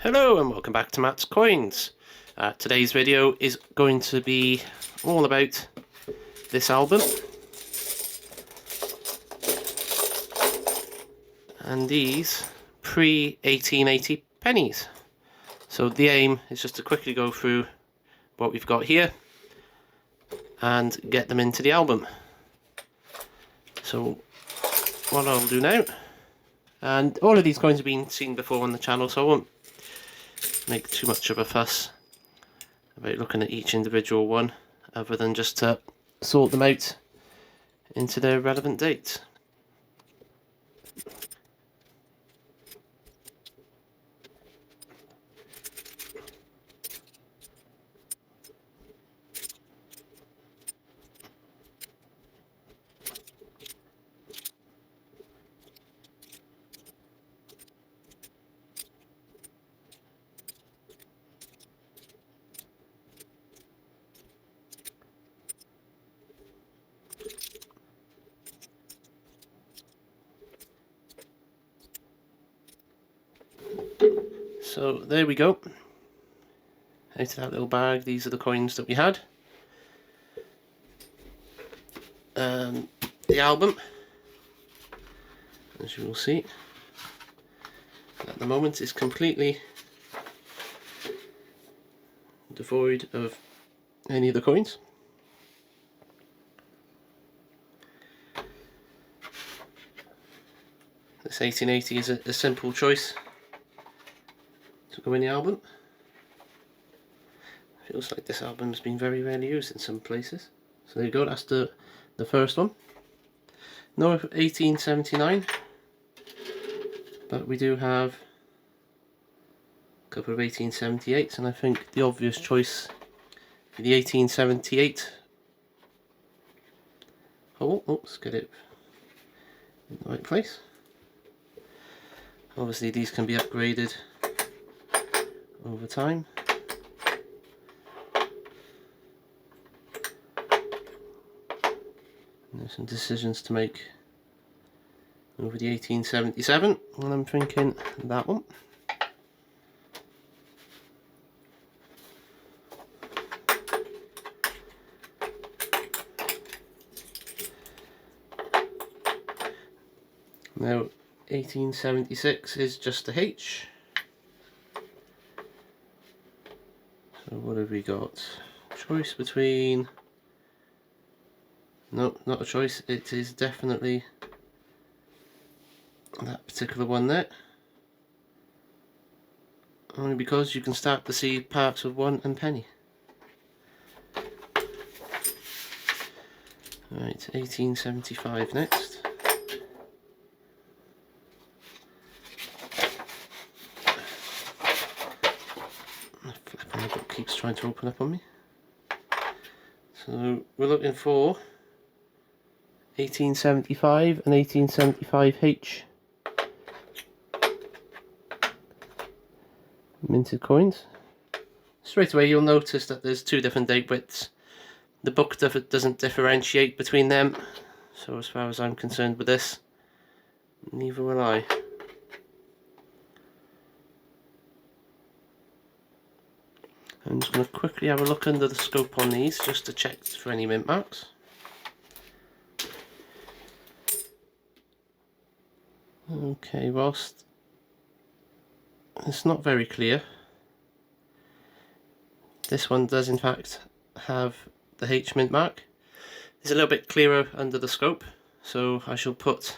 Hello and welcome back to Matt's Coins. Today's video is going to be all about this album and these pre-1880 pennies. So the aim is just to quickly go through what we've got here and get them into the album. So what I'll do now, and all of these coins have been seen before on the channel, so I won't make too much of a fuss about looking at each individual one, other than just to sort them out into their relevant dates. So there we go. Out of that little bag, these are the coins that we had. The album, as you will see, at the moment is completely devoid of any of the coins. This 1880 is a simple choice to go in the album. Feels like this album has been very rarely used in some places. So there you go, that's the first one. No 1879, but we do have a couple of 1878s, and I think the obvious choice for the 1878. Let's get it in the right place. Obviously these can be upgraded over time. And there's some decisions to make over the 1877, and I'm thinking that one. Now 1876 is just a H. So what have we got? Choice between... No, not a choice. It is definitely that particular one there. Only because you can start to see parts of one and penny. Right, 1875 next. The flap on the book keeps trying to open up on me. So we're looking for 1875 and 1875H minted coins. Straight away you'll notice that there's two different date widths. The book doesn't differentiate between them, so as far as I'm concerned with this, neither will I. I'm just going to quickly have a look under the scope on these just to check for any mint marks. Okay, whilst it's not very clear, this one does in fact have the H mint mark. It's a little bit clearer under the scope, so I shall put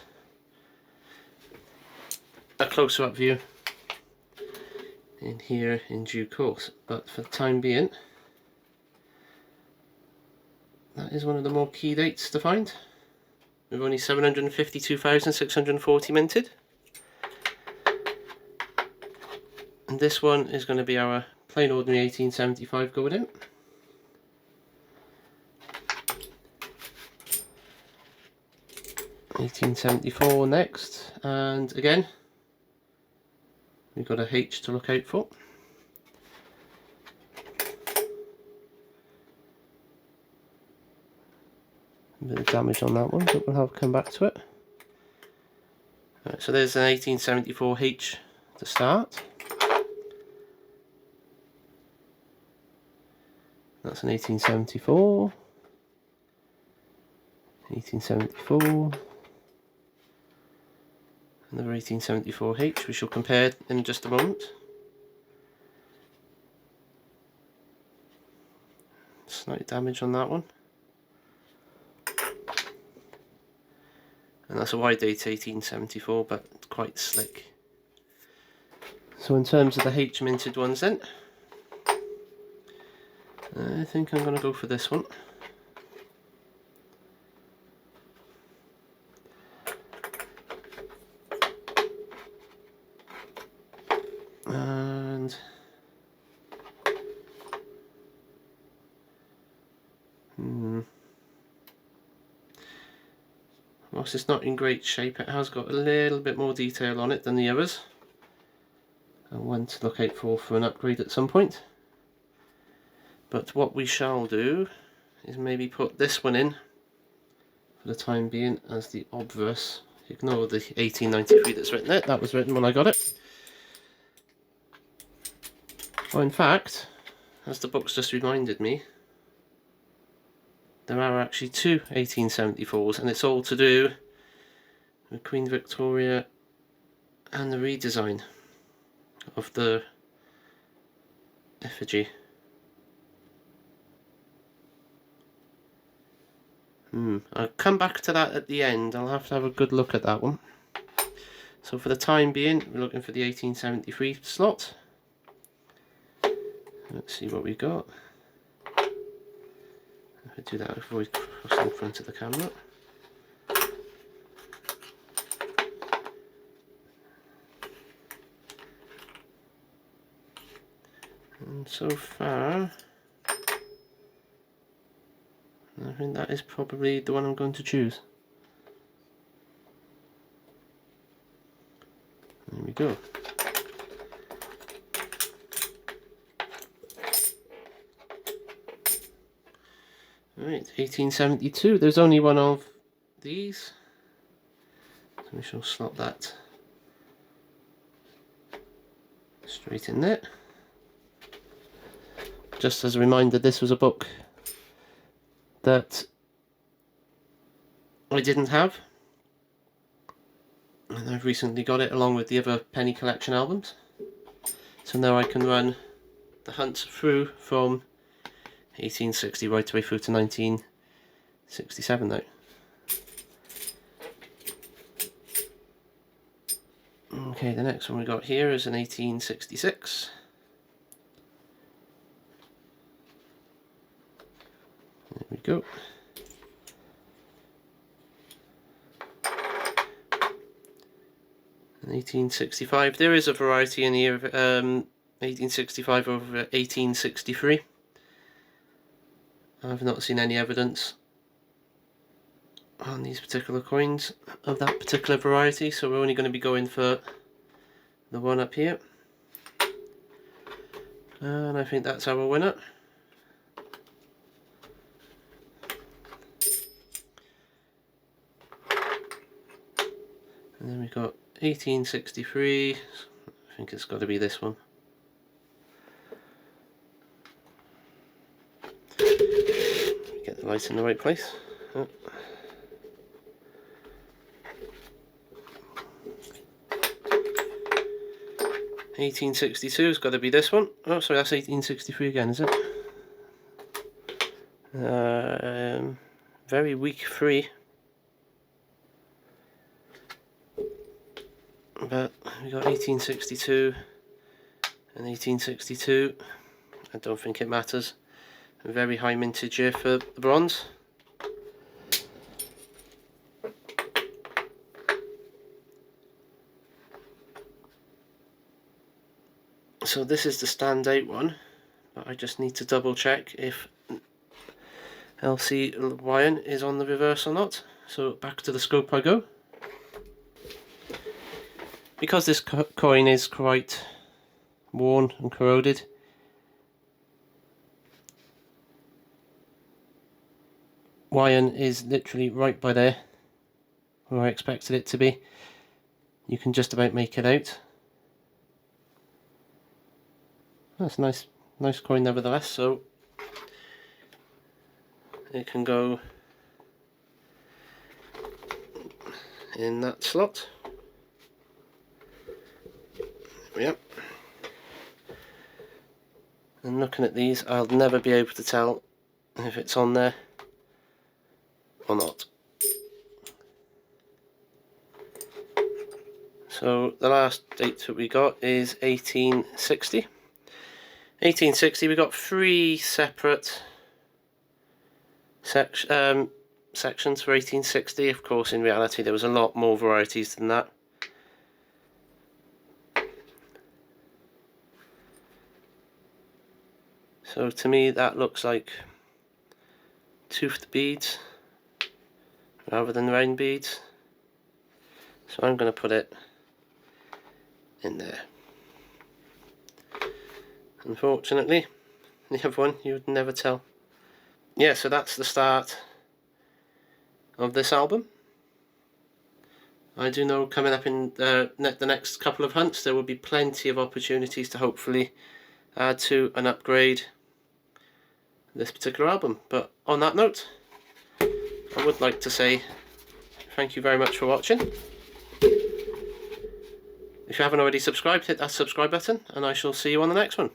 a closer up view in here in due course, but for the time being, that is one of the more key dates to find. We've only 752,640 minted. And this one is going to be our plain ordinary 1875 going in. $1874 next, and again we've got a H to look out for. A bit of damage on that one, but we'll have to come back to it. Right, so there's an 1874 H to start. That's an 1874. 1874. Another 1874H, we shall compare in just a moment. Slight damage on that one. And that's a wide date 1874, but quite slick. So in terms of the H minted ones then, I think I'm going to go for this one. And whilst it's not in great shape, it has got a little bit more detail on it than the others, and one to look out for an upgrade at some point. But what we shall do is maybe put this one in for the time being as the obverse. Ignore the 1893 that's written there, that was written when I got it. Well, in fact, as the book's just reminded me, there are actually two 1874s, and it's all to do with Queen Victoria and the redesign of the effigy. I'll come back to that at the end. I'll have to have a good look at that one. So for the time being, we're looking for the 1873 slot. Let's see what we got. If I do that, avoid crossing in front of the camera. And so far, I think that is probably the one I'm going to choose. There we go. Right, 1872. There's only one of these, so we shall slot that straight in there. Just as a reminder, this was a book that I didn't have, and I've recently got it along with the other penny collection albums. So now I can run the hunt through from 1860 right away through to 1967 now. Okay, the next one we got here is an 1866. There we go. An 1865. There is a variety in here of 1865 over 1863. I've not seen any evidence on these particular coins of that particular variety, so we're only going to be going for the one up here. And I think that's our winner. And then we've got 1863, I think it's got to be this one. Get the light in the right place. Oh. 1862 has got to be this one. Oh, sorry, that's 1863 again, is it? Very weak 3. But we got 1862 and 1862. I don't think it matters. A very high mintage here for the bronze. So this is the standout one, but I just need to double check if LC Lion is on the reverse or not. So back to the scope I go. Because this coin is quite worn and corroded, Lion is literally right by there where I expected it to be. You can just about make it out. That's a nice coin nevertheless. So it can go in that slot. Yep. And looking at these, I'll never be able to tell if it's on there or not. So the last date that we got is 1860. 1860, we got 3 separate sections for 1860. Of course, in reality, there was a lot more varieties than that. So to me, that looks like toothed beads rather than round beads. So I'm going to put it in there. Unfortunately, the other one you would never tell. Yeah, so that's the start of this album. I do know coming up in the next couple of hunts there will be plenty of opportunities to hopefully add to and upgrade this particular album. But on that note, I would like to say thank you very much for watching. If you haven't already subscribed, hit that subscribe button, and I shall see you on the next one.